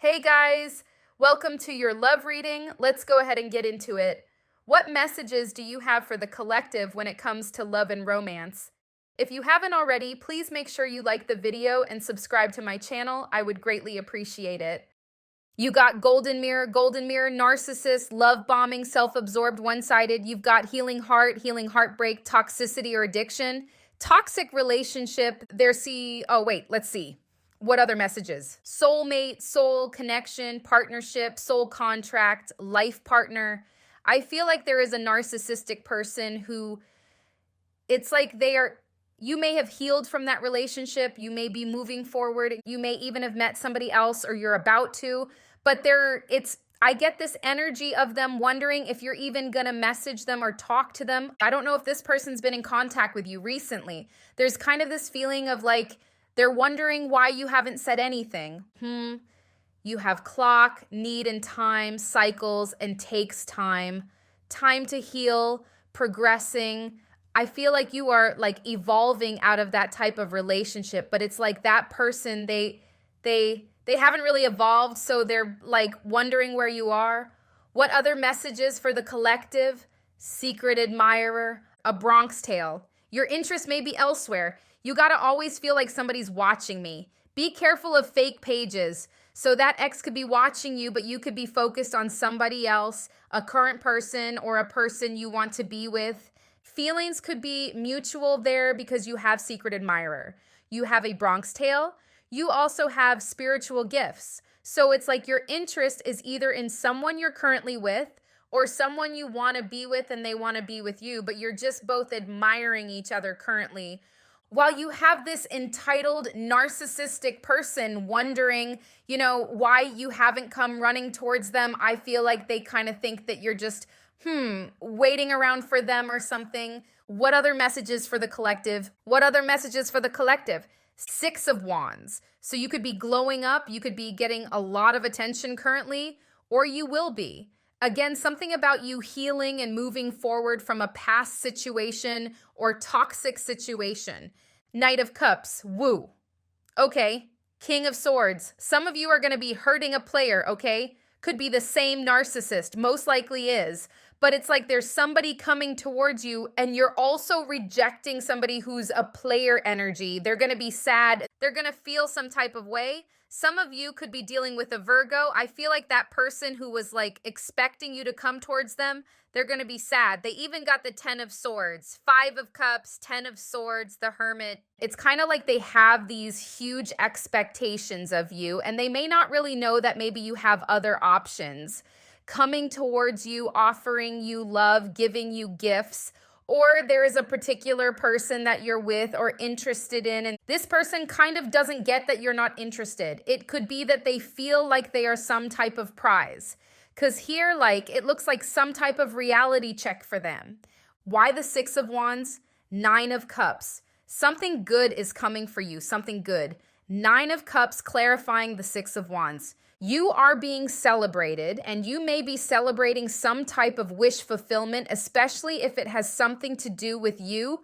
Hey guys, welcome to your love reading. Let's go ahead and get into it. What messages do you have for the collective when it comes to love and romance? If you haven't already, please make sure you like the video and subscribe to my channel. I would greatly appreciate it. You got golden mirror, narcissist, love bombing, self-absorbed, one-sided. You've got healing heart, healing heartbreak, toxicity or addiction, toxic relationship. Let's see. What other messages? Soulmate, soul connection, partnership, soul contract, life partner. I feel like there is a narcissistic person who it's like you may have healed from that relationship. You may be moving forward. You may even have met somebody else or you're about to, but I get this energy of them wondering if you're even going to message them or talk to them. I don't know if this person's been in contact with you recently. There's kind of this feeling of like, they're wondering why you haven't said anything. You have clock, need and time, cycles, and takes time. Time to heal, progressing. I feel like you are like evolving out of that type of relationship, but it's like that person, they haven't really evolved, so they're like wondering where you are. What other messages for the collective? Secret admirer, a Bronx tale. Your interest may be elsewhere. You got to always feel like somebody's watching me. Be careful of fake pages. So that ex could be watching you, but you could be focused on somebody else, a current person or a person you want to be with. Feelings could be mutual there because you have secret admirer. You have a Bronx tale. You also have spiritual gifts. So it's like your interest is either in someone you're currently with or someone you want to be with and they want to be with you, but you're just both admiring each other currently. While you have this entitled narcissistic person wondering, why you haven't come running towards them, I feel like they kind of think that you're just, waiting around for them or something. What other messages for the collective? Six of Wands. So you could be glowing up, you could be getting a lot of attention currently, or you will be. Again, something about you healing and moving forward from a past situation or toxic situation. Knight of Cups, woo. Okay, King of Swords. Some of you are going to be hurting a player, okay? Could be the same narcissist, most likely is. But it's like there's somebody coming towards you and you're also rejecting somebody who's a player energy. They're going to be sad. They're going to feel some type of way. Some of you could be dealing with a Virgo. I feel like that person who was like expecting you to come towards them, they're going to be sad. They even got the 10 of Swords, 5 of Cups, 10 of Swords, the Hermit. It's kind of like they have these huge expectations of you and they may not really know that maybe you have other options coming towards you, offering you love, giving you gifts, or there is a particular person that you're with or interested in, and this person kind of doesn't get that you're not interested. It could be that they feel like they are some type of prize, because here, it looks like some type of reality check for them. Why the 6 of Wands? 9 of Cups. Something good is coming for you, something good. 9 of Cups clarifying the 6 of Wands. You are being celebrated, and you may be celebrating some type of wish fulfillment, especially if it has something to do with you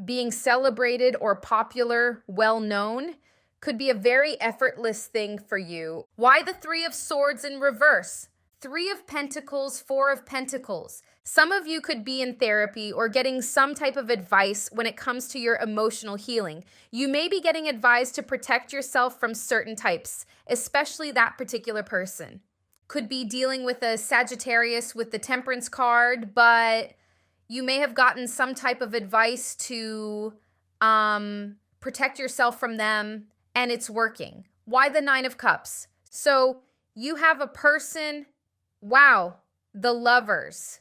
being celebrated or popular, well-known. Could be a very effortless thing for you. Why the 3 of Swords in reverse? 3 of Pentacles, 4 of Pentacles. Some of you could be in therapy or getting some type of advice when it comes to your emotional healing. You may be getting advised to protect yourself from certain types, especially that particular person. Could be dealing with a Sagittarius with the Temperance card, but you may have gotten some type of advice to protect yourself from them, and it's working. Why the 9 of Cups? So you have a person, wow, the Lovers.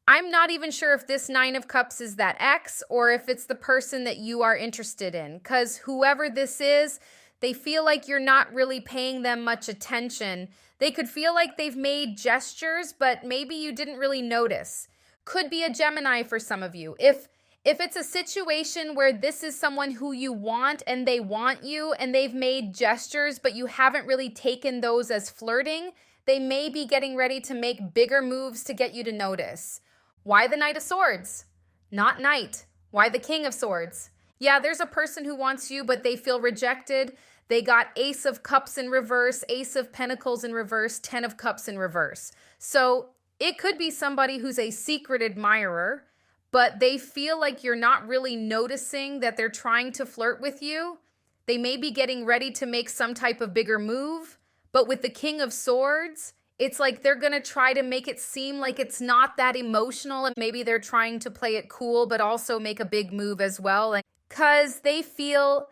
I'm not even sure if this 9 of Cups is that ex or if it's the person that you are interested in, because whoever this is, they feel like you're not really paying them much attention. They could feel like they've made gestures, but maybe you didn't really notice. Could be a Gemini for some of you. If it's a situation where this is someone who you want and they want you and they've made gestures, but you haven't really taken those as flirting, they may be getting ready to make bigger moves to get you to notice. Why the Knight of Swords? Not Knight. Why the King of Swords? Yeah, there's a person who wants you, but they feel rejected. They got Ace of Cups in reverse, Ace of Pentacles in reverse, 10 of Cups in reverse. So it could be somebody who's a secret admirer, but they feel like you're not really noticing that they're trying to flirt with you. They may be getting ready to make some type of bigger move, but with the King of Swords, it's like they're going to try to make it seem like it's not that emotional, and maybe they're trying to play it cool, but also make a big move as well. Because they feel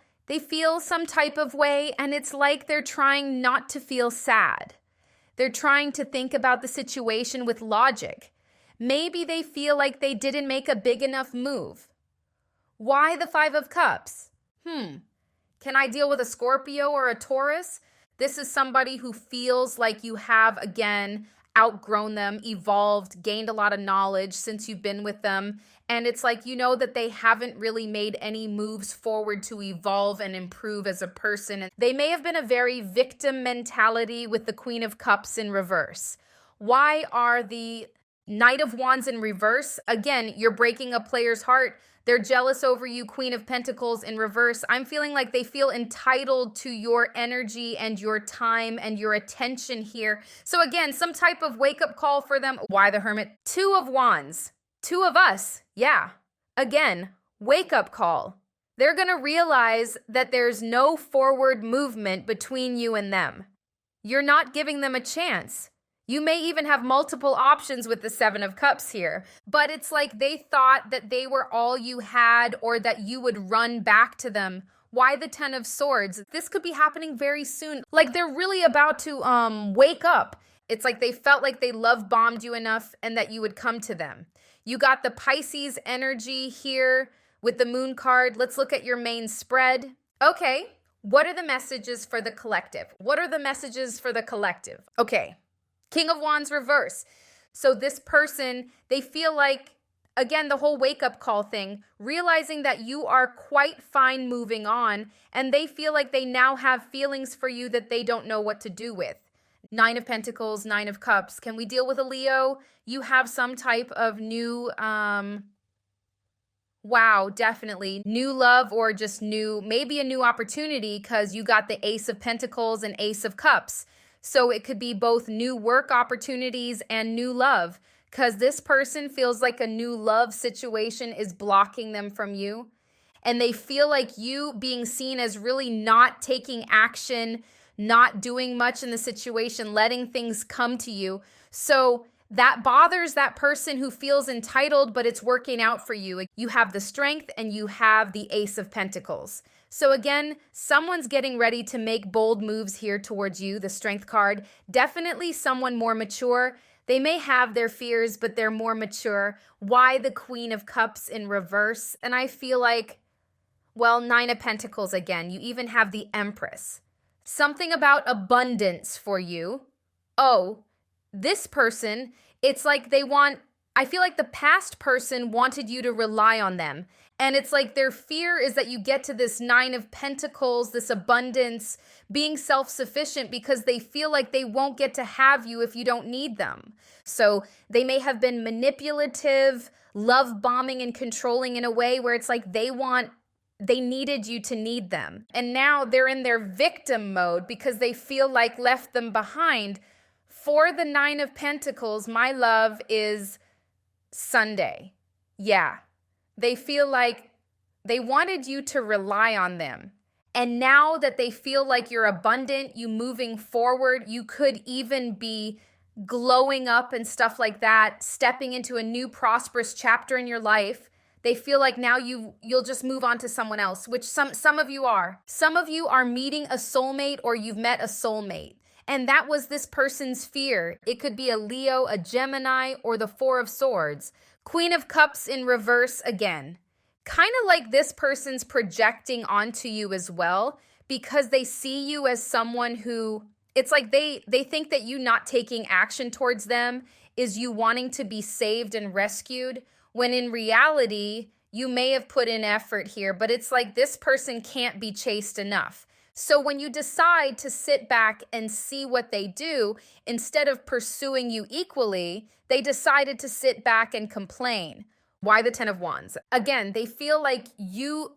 some type of way, and it's like they're trying not to feel sad. They're trying to think about the situation with logic. Maybe they feel like they didn't make a big enough move. Why the Five of Cups? Can I deal with a Scorpio or a Taurus? This is somebody who feels like you have, again, outgrown them, evolved, gained a lot of knowledge since you've been with them. And it's like, you know that they haven't really made any moves forward to evolve and improve as a person. And they may have been a very victim mentality with the Queen of Cups in reverse. Why are the Knight of Wands in reverse? Again, you're breaking a player's heart. They're jealous over you, Queen of Pentacles in reverse. I'm feeling like they feel entitled to your energy and your time and your attention here. So again, some type of wake-up call for them. Why the Hermit? Two of Wands. Two of us. Yeah. Again, wake-up call. They're going to realize that there's no forward movement between you and them. You're not giving them a chance. You may even have multiple options with the Seven of Cups here, but it's like they thought that they were all you had or that you would run back to them. Why the Ten of Swords? This could be happening very soon. Like they're really about to wake up. It's like they felt like they love bombed you enough and that you would come to them. You got the Pisces energy here with the Moon card. Let's look at your main spread. Okay, what are the messages for the collective? What are the messages for the collective? Okay. King of Wands reverse. So this person, they feel like, again, the whole wake-up call thing, realizing that you are quite fine moving on, and they feel like they now have feelings for you that they don't know what to do with. Nine of Pentacles, Nine of Cups. Can we deal with a Leo? You have some type of new, wow, definitely. New love or just new, maybe a new opportunity because you got the Ace of Pentacles and Ace of Cups. So it could be both new work opportunities and new love because this person feels like a new love situation is blocking them from you. And they feel like you being seen as really not taking action, not doing much in the situation, letting things come to you. So that bothers that person who feels entitled, but it's working out for you. You have the Strength and you have the Ace of Pentacles. So again, someone's getting ready to make bold moves here towards you, the Strength card. Definitely someone more mature. They may have their fears, but they're more mature. Why the Queen of Cups in reverse? And I feel like, well, Nine of Pentacles again. You even have the Empress. Something about abundance for you. Oh, this person, it's like they want, I feel like the past person wanted you to rely on them. And it's like their fear is that you get to this Nine of Pentacles, this abundance, being self-sufficient because they feel like they won't get to have you if you don't need them. So they may have been manipulative, love bombing and controlling in a way where it's like they needed you to need them. And now they're in their victim mode because they feel like left them behind. For the Nine of Pentacles, my love is Sunday. Yeah. They feel like they wanted you to rely on them. And now that they feel like you're abundant, you moving forward, you could even be glowing up and stuff like that, stepping into a new prosperous chapter in your life. They feel like now you'll just move on to someone else, which some of you are. Some of you are meeting a soulmate or you've met a soulmate. And that was this person's fear. It could be a Leo, a Gemini, or the Four of Swords. Queen of Cups in reverse again. Kind of like this person's projecting onto you as well because they see you as someone who, it's like they think that you not taking action towards them is you wanting to be saved and rescued, when in reality, you may have put in effort here, but it's like this person can't be chased enough. So when you decide to sit back and see what they do, instead of pursuing you equally, they decided to sit back and complain. Why the Ten of Wands? Again, they feel like you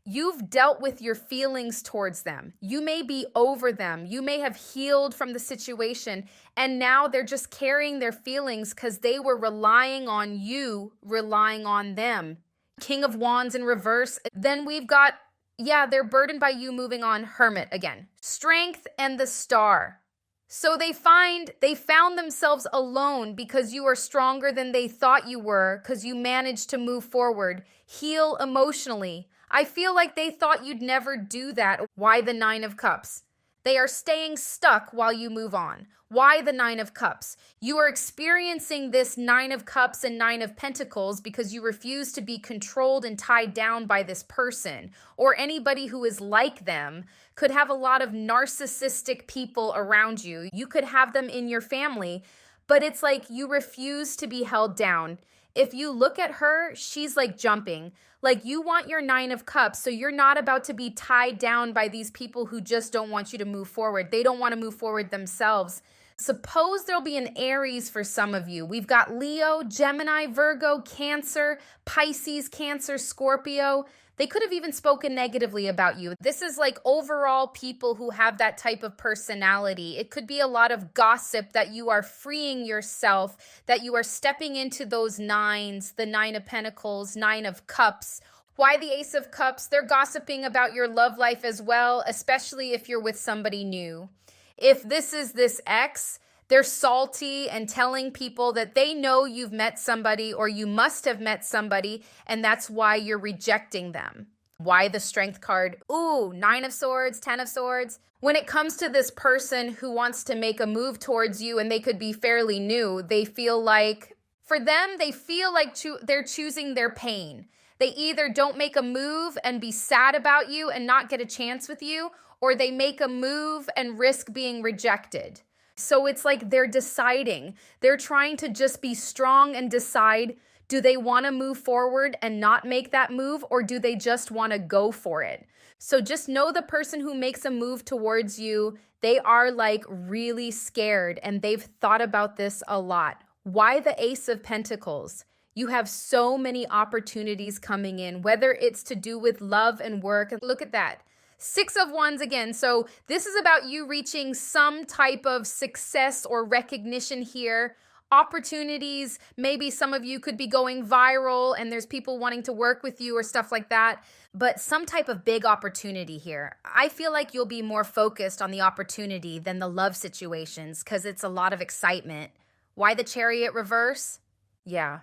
You've dealt with your feelings towards them. You may be over them. You may have healed from the situation, and now they're just carrying their feelings because they were relying on you, relying on them. King of Wands in reverse. Then we've got, yeah, they're burdened by you moving on. Hermit again. Strength and the Star. So they found themselves alone because you are stronger than they thought you were, because you managed to move forward, heal emotionally. I feel like they thought you'd never do that. Why the Nine of Cups? They are staying stuck while you move on. Why the Nine of Cups? You are experiencing this Nine of Cups and Nine of Pentacles because you refuse to be controlled and tied down by this person, or anybody who is like them. Could have a lot of narcissistic people around you. You could have them in your family, but it's like you refuse to be held down. If you look at her, she's like jumping. Like you want your Nine of Cups, so you're not about to be tied down by these people who just don't want you to move forward. They don't want to move forward themselves. Suppose there'll be an Aries for some of you. We've got Leo, Gemini, Virgo, Cancer, Pisces, Cancer, Scorpio. They could have even spoken negatively about you. This is like overall people who have that type of personality. It could be a lot of gossip that you are freeing yourself, that you are stepping into those nines, the Nine of Pentacles, Nine of Cups. Why the Ace of Cups? They're gossiping about your love life as well, especially if you're with somebody new. If this is this ex, they're salty and telling people that they know you've met somebody or you must have met somebody, and that's why you're rejecting them. Why the Strength card? Ooh, Nine of Swords, Ten of Swords. When it comes to this person who wants to make a move towards you, and they could be fairly new, they feel like, for them, they feel like they're choosing their pain. They either don't make a move and be sad about you and not get a chance with you, or they make a move and risk being rejected. So it's like they're deciding. They're trying to just be strong and decide, do they want to move forward and not make that move, or do they just want to go for it? So just know the person who makes a move towards you, they are like really scared and they've thought about this a lot. Why the Ace of Pentacles? You have so many opportunities coming in, whether it's to do with love and work. Look at that. Six of Wands again. So this is about you reaching some type of success or recognition here. Opportunities. Maybe some of you could be going viral and there's people wanting to work with you or stuff like that. But some type of big opportunity here. I feel like you'll be more focused on the opportunity than the love situations because it's a lot of excitement. Why the Chariot reverse? Yeah.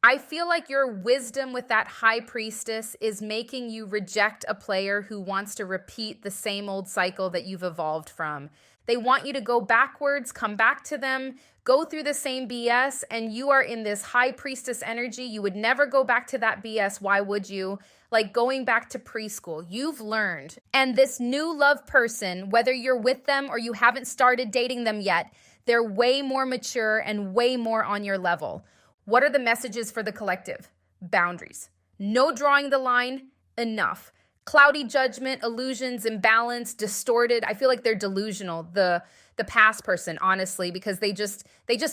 I feel like your wisdom with that High Priestess is making you reject a player who wants to repeat the same old cycle that you've evolved from. They want you to go backwards, come back to them, go through the same BS, and you are in this High Priestess energy. You would never go back to that BS. Why would you? Like going back to preschool. You've learned. And this new love person, whether you're with them or you haven't started dating them yet, they're way more mature and way more on your level. What are the messages for the collective? Boundaries. No drawing the line, enough. Cloudy judgment, illusions, imbalance, distorted. I feel like they're delusional, the past person, honestly, because they just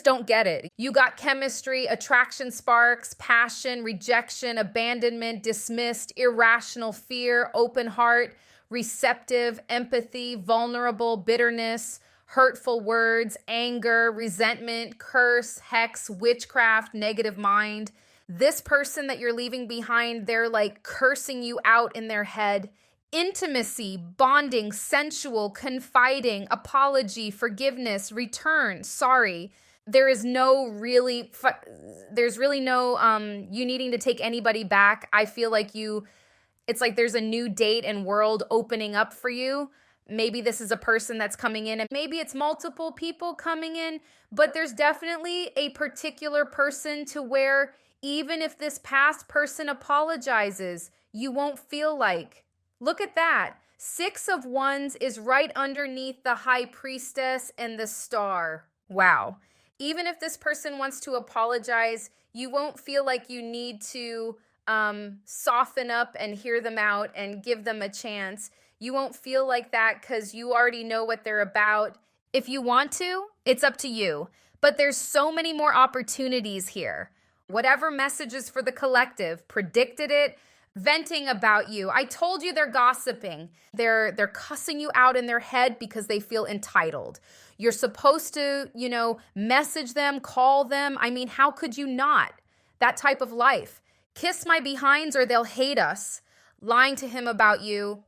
don't get it. You got chemistry, attraction sparks, passion, rejection, abandonment, dismissed, irrational fear, open heart, receptive, empathy, vulnerable, bitterness, hurtful words, anger, resentment, curse, hex, witchcraft, negative mind. This person that you're leaving behind, they're like cursing you out in their head. Intimacy, bonding, sensual, confiding, apology, forgiveness, return, sorry. There's really no you needing to take anybody back. I feel like it's like there's a new date and world opening up for you. Maybe this is a person that's coming in and maybe it's multiple people coming in, but there's definitely a particular person to where even if this past person apologizes, you won't feel like. Look at that. Six of Wands is right underneath the High Priestess and the Star. Wow. Even if this person wants to apologize, you won't feel like you need to soften up and hear them out and give them a chance. You won't feel like that because you already know what they're about. If you want to, it's up to you. But there's so many more opportunities here. Whatever messages for the collective, predicted it, venting about you. I told you they're gossiping. They're cussing you out in their head because they feel entitled. You're supposed to, message them, call them. I mean, how could you not? That type of life. Kiss my behinds or they'll hate us. Lying to him about you.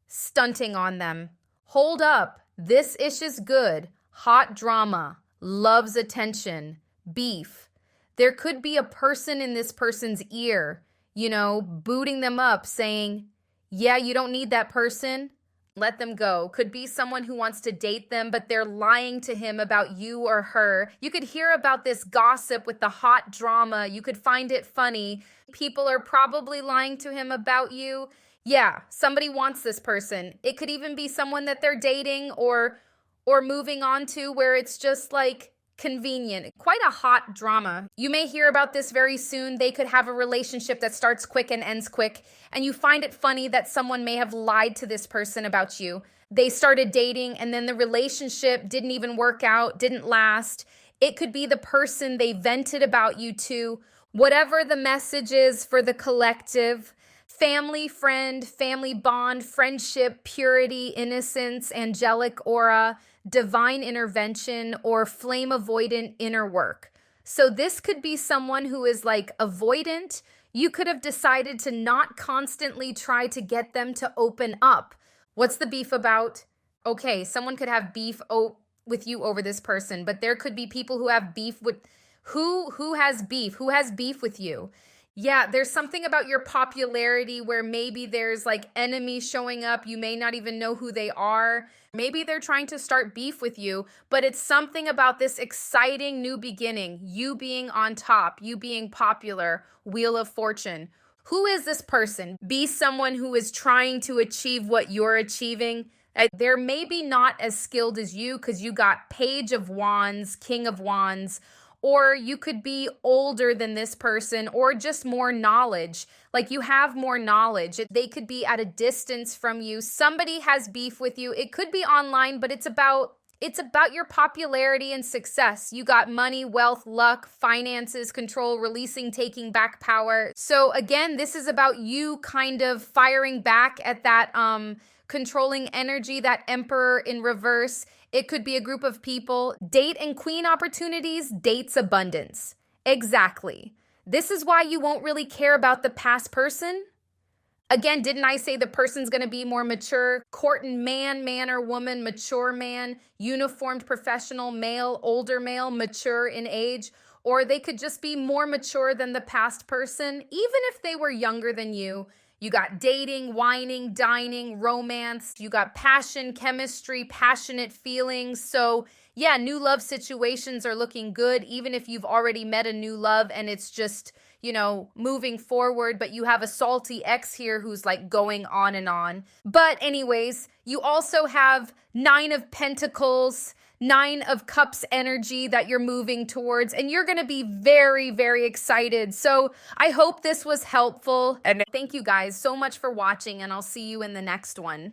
Stunting on them. Hold up. This ish is good. Hot drama. Loves attention. Beef. There could be a person in this person's ear, booting them up, saying, yeah, you don't need that person. Let them go. Could be someone who wants to date them, but they're lying to him about you or her. You could hear about this gossip with the hot drama. You could find it funny. People are probably lying to him about you. Yeah, somebody wants this person. It could even be someone that they're dating or moving on to where it's just like convenient. Quite a hot drama. You may hear about this very soon. They could have a relationship that starts quick and ends quick, and you find it funny that someone may have lied to this person about you. They started dating and then the relationship didn't even work out, didn't last. It could be the person they vented about you to. Whatever the message is for the collective, family, friend, family bond, friendship, purity, innocence, angelic aura, divine intervention, or flame avoidant inner work. So this could be someone who is like avoidant. You could have decided to not constantly try to get them to open up. What's the beef about? Okay, someone could have beef with you over this person, but there could be people who have beef with who has beef? Who has beef with you? Yeah, there's something about your popularity where maybe there's like enemies showing up. You may not even know who they are. Maybe they're trying to start beef with you, but it's something about this exciting new beginning. You being on top, you being popular, Wheel of Fortune. Who is this person? Be someone who is trying to achieve what you're achieving. They're maybe not as skilled as you because you got Page of Wands, King of Wands. Or you could be older than this person or just more knowledge. Like you have more knowledge. They could be at a distance from you. Somebody has beef with you. It could be online, but it's about your popularity and success. You got money, wealth, luck, finances, control, releasing, taking back power. So again, this is about you kind of firing back at that controlling energy, that emperor in reverse. It could be a group of people. Date and queen opportunities, dates abundance. Exactly. This is why you won't really care about the past person. Again, didn't I say the person's going to be more mature? Courting man or woman, mature man, uniformed professional, male, older male, mature in age. Or they could just be more mature than the past person, even if they were younger than you. You got dating, whining, dining, romance. You got passion, chemistry, passionate feelings. So yeah, new love situations are looking good, even if you've already met a new love and it's just, moving forward, but you have a salty ex here who's like going on and on. But anyways, you also have 9 of Pentacles, 9 of Cups energy that you're moving towards, and you're going to be very, very excited. So I hope this was helpful. And thank you guys so much for watching, and I'll see you in the next one.